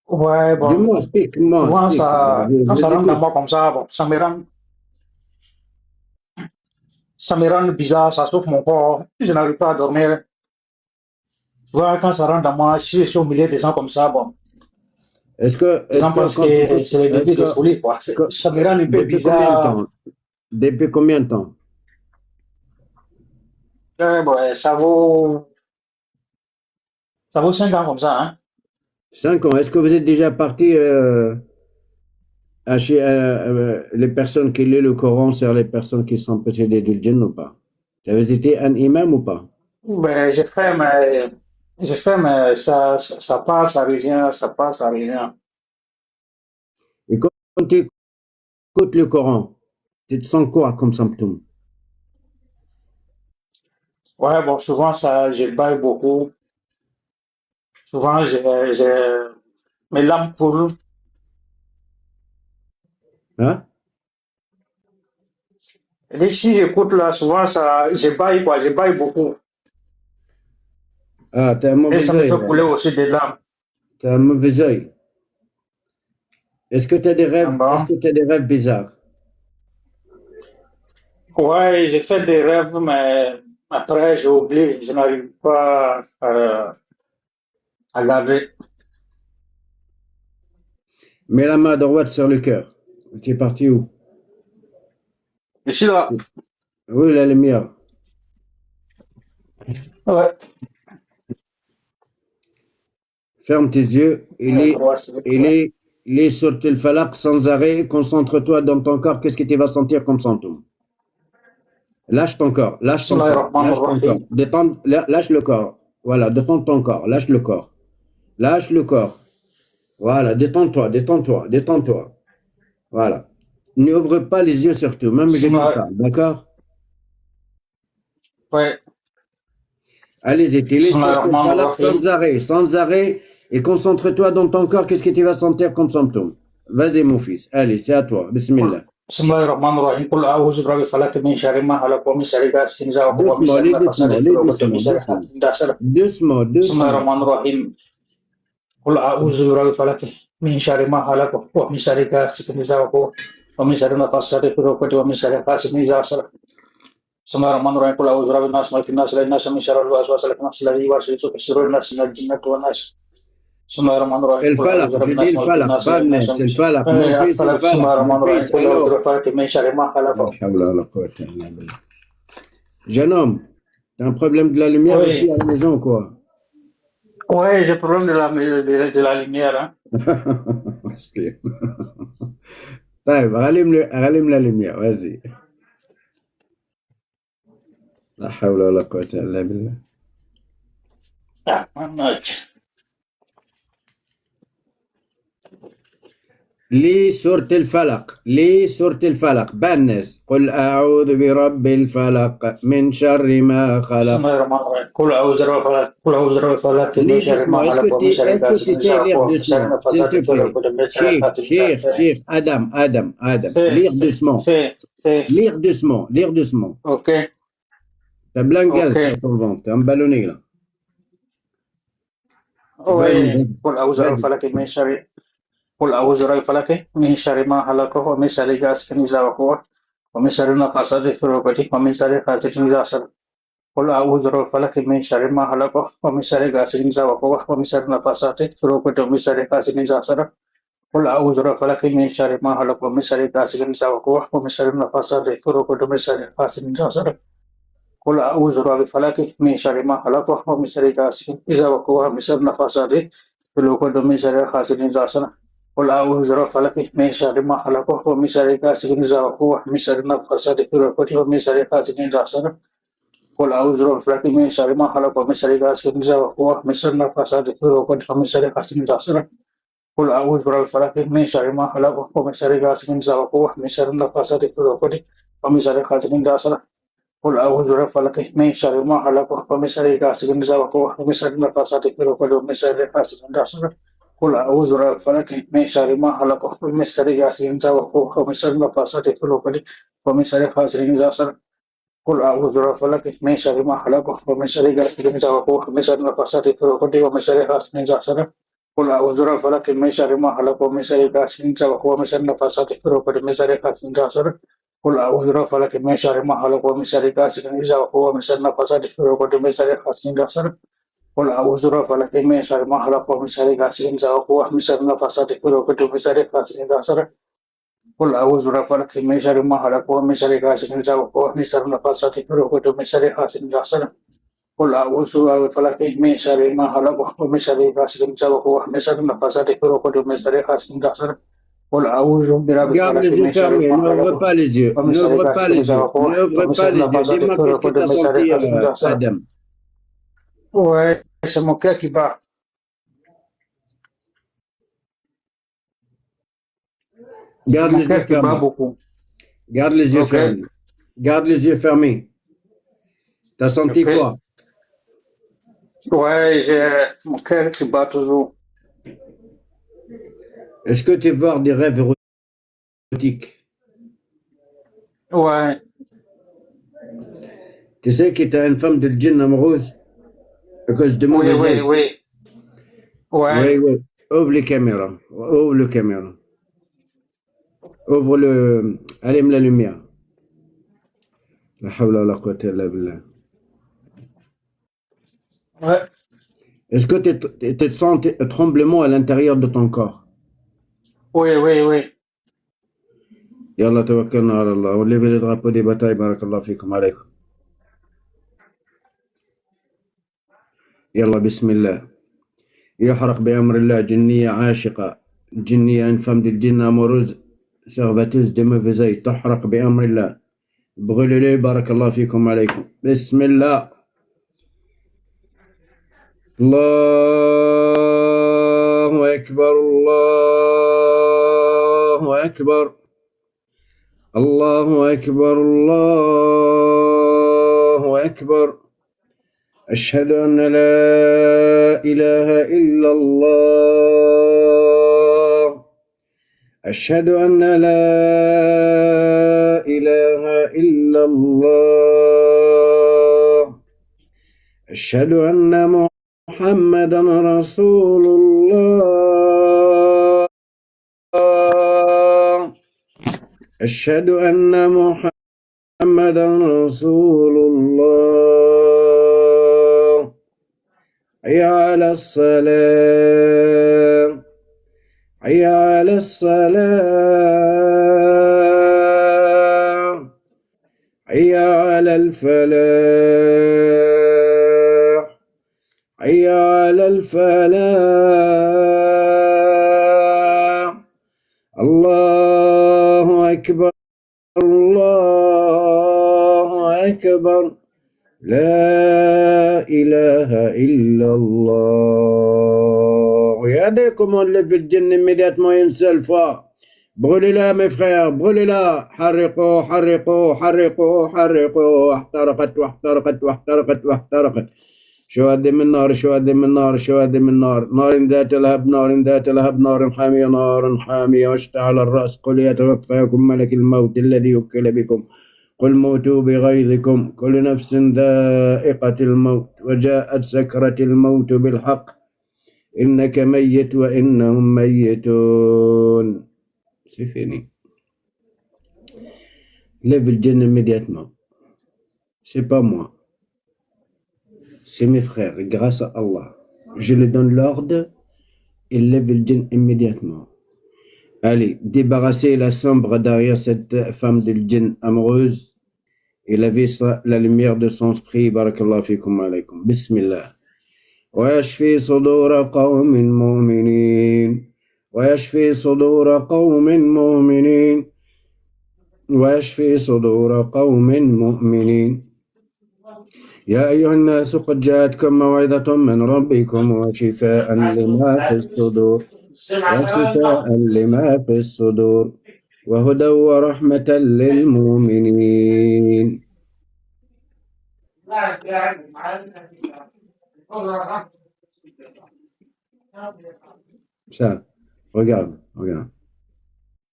Ouais, bon. Dis-moi, explique-moi, Souvent, explique. quand Je ça rentre dans écoute. moi comme ça, bon, ça me rend bizarre, ça souffle mon corps. Je n'arrive pas à dormir. Souvent, quand ça rentre dans moi, si je suis au milieu des gens comme ça, bon, Est-ce que, les gens pensent quand tu que écoutes, c'est le début de folie, quoi. Ça me rend un peu depuis combien de bizarre. temps? Depuis combien de temps? Bon, ça vaut 5 ans comme ça, hein. 5 ans. Est-ce que vous êtes déjà parti à chez les personnes qui lisent le Coran sur les personnes qui sont possédées du djinn ou pas? Tu as visité un imam ou pas? Ben, j'ai fait, mais ça passe, ça revient, ça passe, ça revient. Et quand tu écoutes le Coran, tu te sens quoi comme symptôme? Ouais, bon, souvent, je baille beaucoup. Souvent, mes lampes coulent. Hein? Et si j'écoute là, souvent, je baille, quoi, je baille beaucoup. Ah, t'as un Et mauvais ça me œil. fait couler aussi des larmes. T'as un mauvais œil. Est-ce que tu as des Ah rêves? Est-ce bon? que tu as des rêves bizarres? Ouais, j'ai fait des rêves, mais après, j'ai oublié. Je n'arrive pas à garder. Mets la main droite sur le cœur. Tu es parti où? Ici, là, Oui, la lumière. ouais. Ferme tes yeux et La droite, c'est le cœur. lis sur le falaq sans arrêt. Concentre-toi dans ton corps. Qu'est-ce que tu vas sentir comme symptôme? Lâche ton corps. Lâche ton corps. Lâche ton corps. Bismillahirrahmanirrahim. Lâche le corps. Voilà, détends ton corps. Lâche le corps. Lâche le corps. Voilà, détends-toi, détends-toi, détends-toi. Voilà. N'ouvre pas les yeux surtout, même je te parle, d'accord? Ouais. Allez-y, tu lis sur le falaq Bismillahirrahmanirrahim. sans arrêt, et concentre-toi dans ton corps, qu'est-ce que tu vas sentir comme symptôme? Vas-y, mon fils, allez, c'est à toi, bismillah. Bismillahirrahmanirrahim. Qul a'udhu bi rabbil falaq min sharri ma khalaq wa min sharri ghasiqin idha waqab wa min Doucement, sharri lis nafasati doucement, fil lis 'uqad wa min doucement, sharri doucement. hasidin idha hasad. Doucement, doucement. Bismillahirrahmanirrahim. Qul a'udhu bi rabbil falaq min sharri ma khalaq wa min sharri ghasiqin idha waqab wa min sharri nafasati fil 'uqad wa min sharri hasidin idha hasad. Bismillahirrahmanirrahim. Qul a'udhu bi rabbin nas malikin nas ilahin nas min sharril waswasil khannas alladhi yuwaswisu fi sudurin nas minal jinnati wan nas. Bismillahirrahmanirrahim. El Qul a'udhu falaq, bi je rabbin dis nas le malikin falaq, nas pas ilahin le nas nes, min el falaq, mon fils, el falaq, mon Bismillahirrahmanirrahim. fils, Qul a'udhu bi alors. rabbil falaq min sharri ma khalaq. La hawla wa la quwwata illa billah. Jeune homme, t'as un problème de la lumière Oui. aussi à la maison ou quoi? Ouais, j'ai problème de la lumière, hein. طيب رالم la lumière, vas-y. La hawla wa la quwwata illa billah. Ah, un match. لي سورة الفلق، لي سورة الفلق بالناس. قل أعوذ برب الفلق من شر ما خلق. Bismillahirrahmanirrahim. Qul a'udzu birabbil falaq, qul a'udzu birabbil falaq, min Lis sharri ma doucement, khalaq wa min sharri est-ce que ghasiqin tu idha sais waqab lire wa min sharri doucement, s'il te naffathati fil plaît? 'uqad wa min sharri Cheikh, hasidin idha Cheikh, hasad. Cheikh, Adam, lire doucement. Lire doucement, lire doucement. Ok, T'as blanc gaz ok. sur ton ventre, t'es emballonné là. Vas-y, Ouais. Qul a'udzu birabbil vas-y. falaq min sharri Qul a'udzu birabbil falaq min sharri ma khalaq wa min sharri ghasiqin idha waqab wa min sharri naffathati fil 'uqad wa min sharri hasidin idha hasad. قل أعوذ برب الفلق من شر ما خلق ومن شر غاسق إذا وقب ومن شر النفاثات في العقد ومن شر حاسد إذا حسد. قل أعوذ برب الفلق من شر ما خلق ومن شر غاسق إذا وقب ومن شر النفاثات في العقد ومن شر حاسد إذا حسد. قل أعوذ برب الفلق من شر ما خلق ومن شر غاسق إذا وقب ومن شر النفاثات في العقد ومن شر حاسد إذا حسد. قل أعوذ برب الفلق من شر ما خلق ومن شر غاسق إذا وقب ومن شر النفاثات في العقد ومن شر حاسد إذا حسد. قل أعوذ برب الفلق من شر ما خلق ومن شر غاسق إذا وقب ومن شر النفاثات في العقد ومن شر حاسد إذا حسد. قل أعوذ برب الفلق من شر ما خلق ومن شر غاسق إذا وقب ومن شر النفاثات في العقد ومن شر حاسد إذا حسد. قل أعوذ برب الفلق من شر ما خلق ومن شر غاسق إذا وقب ومن شر النفاثات في العقد ومن شر حاسد إذا حسد. قل أعوذ برب الفلق من شر ما خلق ومن شر غاسق إذا وقب ومن شر النفاثات في العقد ومن شر حاسد إذا حسد. قل أعوذ برب الفلق من شر ما خلق ومن شر غاسق إذا وقب ومن شر النفاثات في العقد ومن شر حاسد إذا حسد. قل أعوذ برب الفلق من شر ما خلق ومن شر غاسق إذا وقب ومن شر النفاثات في العقد ومن شر حاسد إذا حسد. قل أعوذ برب الفلق من شر ما خلق ومن شر غاسق إذا وقب ومن شر النفاثات في العقد ومن شر حاسد إذا حسد. قل أعوذ برب الفلق من شر ما خلق ومن شر غاسق إذا وقب ومن شر النفاثات في العقد ومن شر حاسد إذا حسد. قل أعوذ برب الفلق من شر ما خلق ومن شر غاسق إذا وقب ومن شر النفاثات في العقد ومن شر حاسد إذا حسد. قل أعوذ برب الفلق من شر ما خلق ومن شر غاسق إذا وقب ومن شر النفاثات في العقد ومن شر حاسد إذا حسد. قل أعوذ برب Garde الفلق les yeux من شر fermés, ما n'ouvre خلق pas les yeux, ومن شر n'ouvre pas غاسق les إذا yeux, وقب n'ouvre ومن pas شر les yeux. النفاثات Dis-moi في qu'est-ce que العقد t'as ومن شر senti, حاسد إذا حسد. Adam. Ouais, c'est mon cœur qui bat. Garde Mon les yeux cœur qui bat fermés, beaucoup. garde les yeux Ok, fermés, garde les yeux fermés. T'as senti ok. quoi? Ouais, j'ai mon cœur qui bat toujours. Est-ce que tu vois des rêves érotiques? Ouais, Tu sais que t'as une femme de djinn amoureuse à cause de oui, mauvais oui, œil? oui. Ouais, Oui, oui. Ouvre les caméras, ouvre le caméra, ouvre le... Allume la lumière. La hawla wa la quwwata illa billah. ouais. Est-ce que tu sens un tremblement à l'intérieur de ton corps? Oui, oui, oui. Yallah tawakkalna ala Allah. On lève les drapeaux des batailles. Barakallah fikum alaykum. Yallah, bismillah. يحرق بأمر الله جنية عاشقة، جنية une femme de djinn amoureuse servateuse de mauvais œil تحرق بأمر الله. brûlez-les. Barakallah fikum alaykum. Bismillah. الله أكبر الله أكبر الله أكبر الله أكبر. أشهد أن لا إله إلا الله أشهد أن لا إله إلا الله أشهد أن محمدا رسول الله أشهد أن محمدا رسول الله. حي على الصلاة حي على الصلاة حي على الفلاح حي على الفلاح. الله أكبر الله أكبر. لا إله إلا الله. Regardez comment on lève le djinn immédiatement une seule fois. Brûlez-la, mes frères, brûlez-la. حرقوا حرقوا حرقوا حرقوا احترقت واحترقت واحترقت واحترقت. شهادة من نار شهادة من نار شهادة من نار نار ذات لهب نار ذات لهب نار حامية نار حامية واشتعل الرأس قل يتوفاكم ملك الموت الذي وكل بكم قل موتوا بغيظكم كل نفس ذائقة الموت وجاءت سكرة الموت بالحق إنك ميت وإنهم ميتون. C'est fini. Lève le djinn immédiatement. C'est pas moi. C'est mes frères. Grâce à Allah. Je lui donne l'ordre. Il lève le djinn immédiatement. Allez, débarrassez la sombre derrière cette femme de djinn amoureuse. Et lavez la lumière de son esprit. Barakallahu fikum alaykum. Bismillah. ويشفي صدور قوم مؤمنين ويشفي صدور قوم مؤمنين ويشفي صدور قوم مؤمنين يا أيها الناس قد جاءتكم موعظة من ربكم وشفاء لما في الصدور وشفاء لما في الصدور وهدى ورحمة للمؤمنين. Ça, regarde.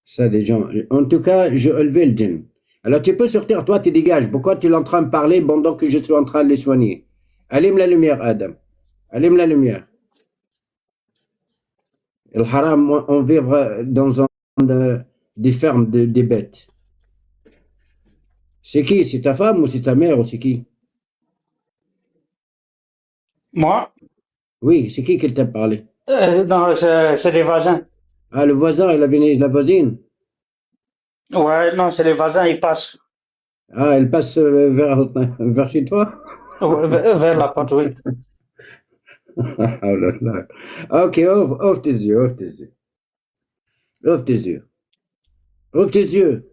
Ça, des gens. En tout cas, je élevais le djinn. Alors, tu peux sortir, toi, tu dégages. Pourquoi tu es en train de parler pendant que je suis en train de les soigner? Allume la lumière, Adam. Allume la lumière. Le haram, on vivra dans des fermes des bêtes. C'est qui? C'est ta femme ou c'est ta mère ou c'est qui? Moi? Oui, c'est qui t'a parlé? Non, c'est les voisins. Ah, le voisin, la voisine? Ouais, non, c'est les voisins, ils passent. Ah, elle passe vers chez toi? Vers la porte, oui. Oh là là. Ok, ouvre tes yeux, ouvre tes yeux. Ouvre tes yeux. Ouvre tes yeux.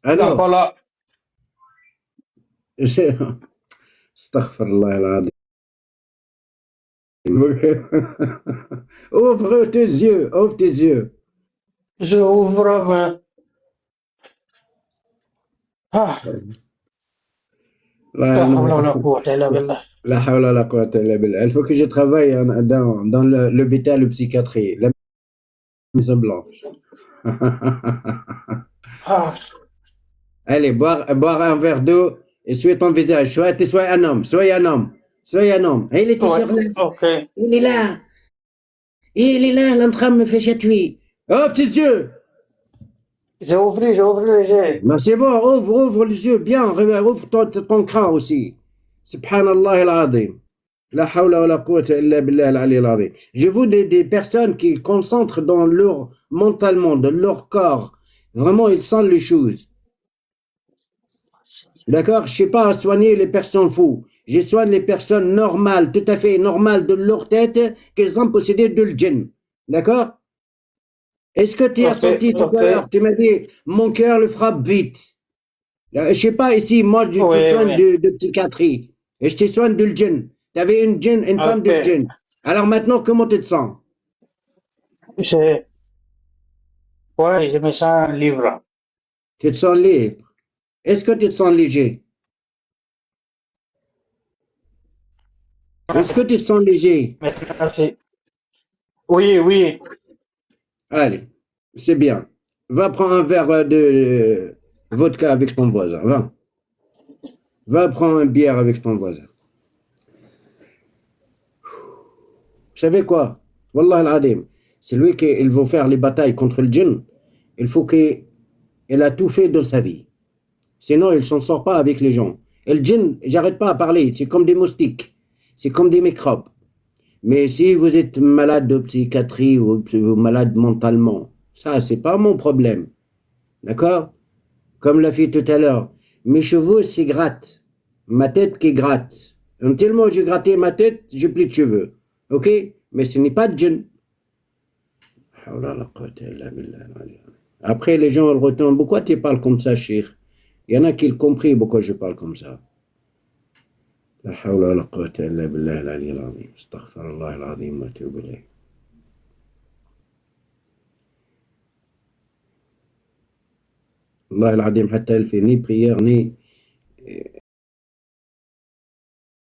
Alors. Pas là. Astaghfirullah al-azim. Ouvre tes yeux, ouvre tes yeux. Je ouvre. Ah. La hawla la quwwata illa billah. Il faut que je travaille dans l'hôpital psychiatrie, la maison blanche. Allez, boire un verre d'eau et essuie ton visage. Sois un homme, sois un homme. Sois un homme. Et il est là. Okay. Il est là, en train de me faire chatouiller. Ouvre tes yeux. J'ai ouvert les yeux. Mais c'est bon, ouvre les yeux bien, ouvre ton crâne aussi. Subhanallah al-azim. La hawla wa la quwwata illa billah al-ali al-azim. Je vois des personnes qui concentrent dans leur mentalement, dans leur corps. Vraiment, ils sentent les choses. D'accord? Je ne sais pas soigner les personnes fous. Je soigne les personnes normales, tout à fait normales de leur tête, qu'elles ont possédé de djinn. D'accord? Est-ce que tu as senti tout à l'heure? Tu m'as dit, mon cœur le frappe vite. Je ne sais pas, ici, moi, je te soigne de psychiatrie. Et je te soigne de djinn. Tu avais une femme de djinn. Alors maintenant, comment tu te sens? Ouais, je me sens libre. Tu te sens libre. Est-ce que tu te sens léger? Est-ce que tu te sens léger? Oui. Allez, c'est bien. Va prendre un verre de vodka avec ton voisin. Va prendre une bière avec ton voisin. Vous savez quoi? Wallah al-Adim. C'est lui qui veut faire les batailles contre le djinn. Il faut qu'il a tout fait dans sa vie. Sinon, il ne s'en sort pas avec les gens. Et le djinn, j'arrête pas à parler. C'est comme des moustiques. C'est comme des microbes. Mais si vous êtes malade de psychiatrie ou malade mentalement, ça, c'est pas mon problème. D'accord? Comme l'a fait tout à l'heure. Mes cheveux, c'est gratte. Ma tête qui gratte. Tellement j'ai gratté ma tête, j'ai plus de cheveux. Ok? Mais ce n'est pas de djinn. Après, les gens retournent. Pourquoi tu parles comme ça, cheikh? Il y en a qui ont compris pourquoi je parle comme ça. لا حول ولا قوة إلا بالله العلي العظيم استغفر الله العظيم وأتوب إليه والله العظيم حتى elle fait ni prière ni